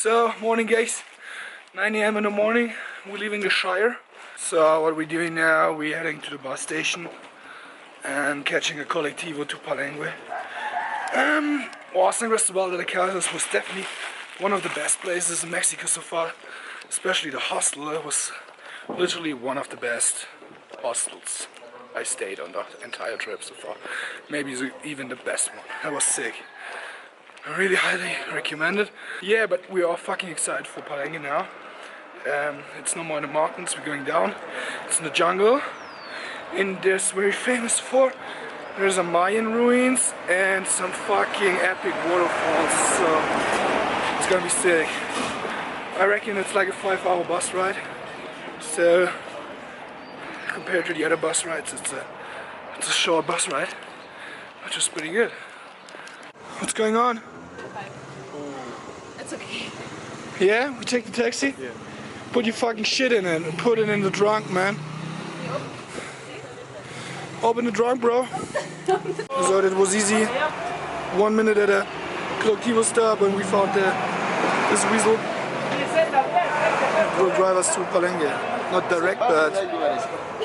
So, morning guys, 9 AM in the morning, we're leaving the Shire. So what we're doing now, we're heading to the bus station and catching a colectivo to Palenque. San Cristobal de Casas was definitely one of the best places in Mexico so far. Especially the hostel, it was literally one of the best hostels I stayed on the entire trip so far. Maybe even the best one. That was sick. I really highly recommend it. Yeah, but we are fucking excited for Palenque now. It's no more in the mountains, we're going down. It's in the jungle. And there's very famous for. There's a Mayan ruins and some fucking epic waterfalls. So it's gonna be sick. I reckon it's like a 5-hour bus ride. So compared to the other bus rides, it's a short bus ride, which is pretty good. What's going on? It's okay. Yeah? We take the taxi? Yeah. Put your fucking shit in it and put it in the trunk, man. Open the trunk, bro. So it was easy. 1 minute at a colectivo stop and we found this weasel. It will drive us to Palenque. Not direct, but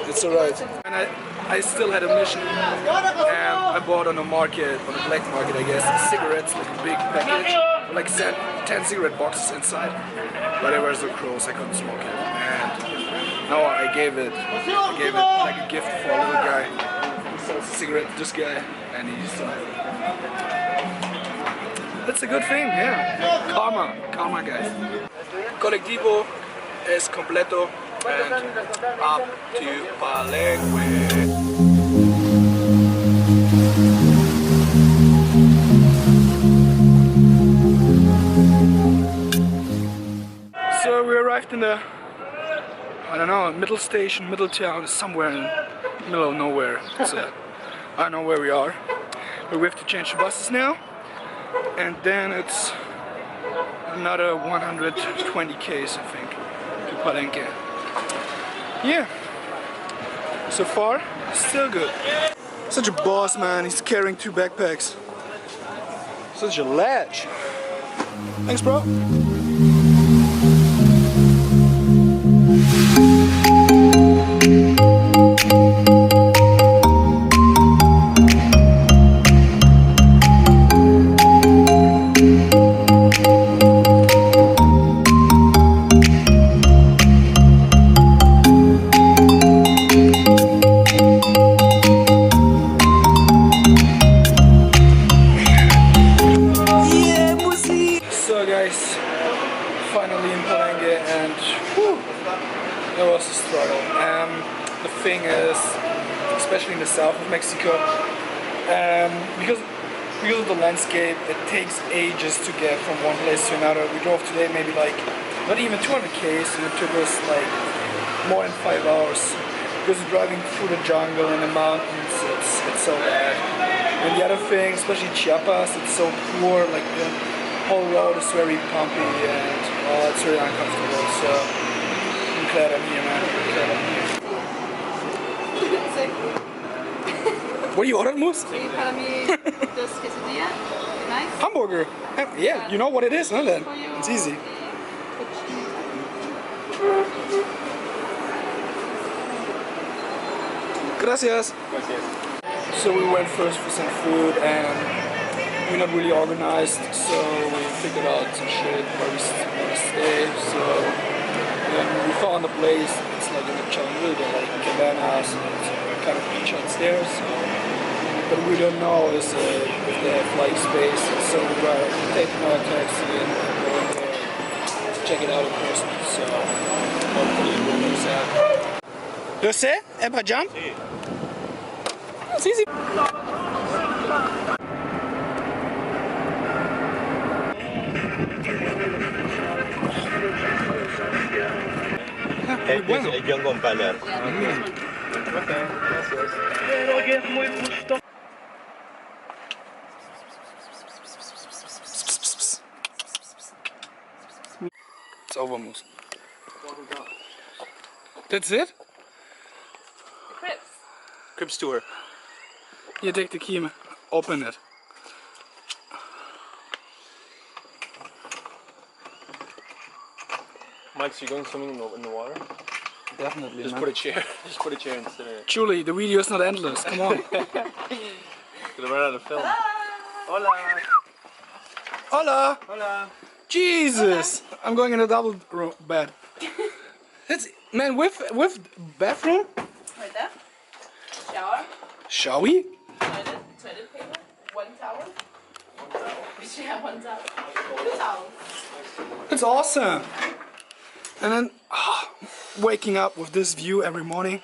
it's alright. And I still had a mission. I bought on the market, on the black market I guess, cigarettes, like a big package, like 10 cigarette boxes inside. But there were so crows, I couldn't smoke it. And now I gave it like a gift for a little guy who sells a cigarette to this guy, and he's that's a good thing, yeah. Karma guys. Colectivo es completo and up to Palenque. So we arrived in the, I don't know, middle station, middle town, somewhere in the middle of nowhere. It's, I don't know where we are, but we have to change the buses now, and then it's another 120 k's I think to Palenque. Yeah, so far still good. Such a boss, man. He's carrying 2 backpacks. Such a ledge. Thanks, bro. Finally in Palenque, and whew, it was a struggle. The thing is, especially in the south of Mexico, because of the landscape, it takes ages to get from one place to another. We drove today maybe like not even 200 k's, and it took us like more than 5 hours. Because driving through the jungle and the mountains, it's so bad. And the other thing, especially Chiapas, it's so poor. Like the whole road is very bumpy and it's really uncomfortable, so I'm glad I'm here, man. I'm glad I'm here. What do you order, Moose? Hamburger. Yeah, you know what it is, no? Then it's easy. Gracias. So we went first for some food and we're not really organized, so we figured out some shit where we stay. So we found a place. It's like in the jungle, they're like cabanas and kind of beach upstairs. So, but we don't know if they have like space. So we're taking our taxi and going there, check it out in person. So hopefully it will work out. You say? Ever jump? It's easy. Bueno. Yo acompañar. It's over, Moose. That's it? Cribs tour. You take the key, open it. Max, you going swimming in the water? Definitely, Just man. put a chair. Just put a chair and sit in it. Julie, the video is not endless. Come on. Gonna run out of film. Hola. Hola. Hola. Jesus. I'm going in a double bed. It's man with bathroom. Right there. Shower. Shall we? Toilet paper. One towel. Yeah, one towel. Two towels. It's awesome. And then waking up with this view every morning.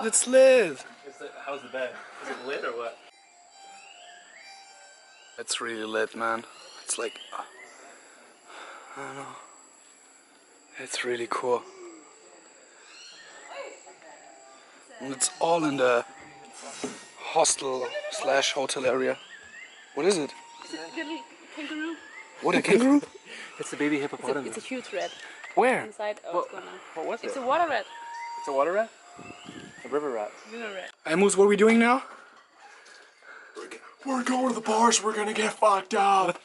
It's lit. How's the bed? Is it lit or what? It's really lit, man. It's like, I don't know. It's really cool. And it's all in the hostel/hotel area. What is it? It's a little kangaroo. What, a kangaroo? It's a baby hippopotamus. It's a huge rat Where? inside. Oh, it's gone now. What was it? It's a water rat. It's a water rat? A river rat. River rat. Hey Moose, what are we doing now? We're going to the bars, we're gonna get fucked up.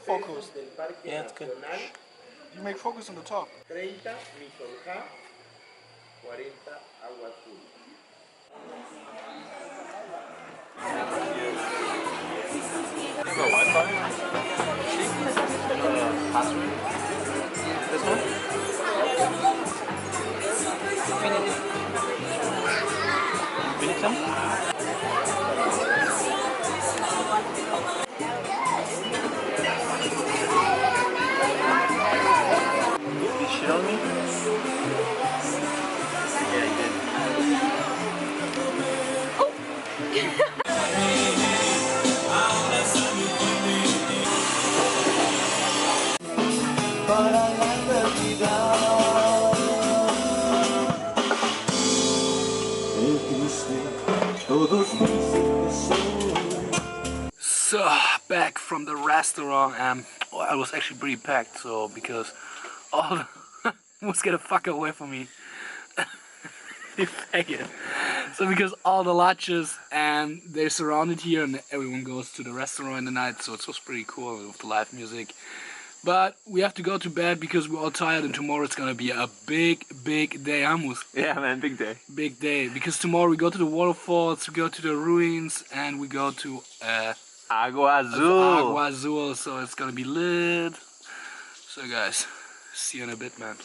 Focus. Yeah, it's good. You make focus on the top. 30 Misolja, 40 Agua Azul. You have a Wi-Fi? Password? This one? Did you shit on me? Yeah, you did. So, back from the restaurant, well, I was actually pretty packed, so, because all the... was gonna fuck away from me. You faggot. So, because all the lodges, and they're surrounded here, and everyone goes to the restaurant in the night, so it was pretty cool with the live music. But we have to go to bed because we're all tired, and tomorrow it's gonna be a big day, Amos. Yeah, man, big day. Big day, because tomorrow we go to the waterfalls, we go to the ruins, and we go to Agua Azul. Agua Azul, so it's gonna be lit. So guys, see you in a bit, man.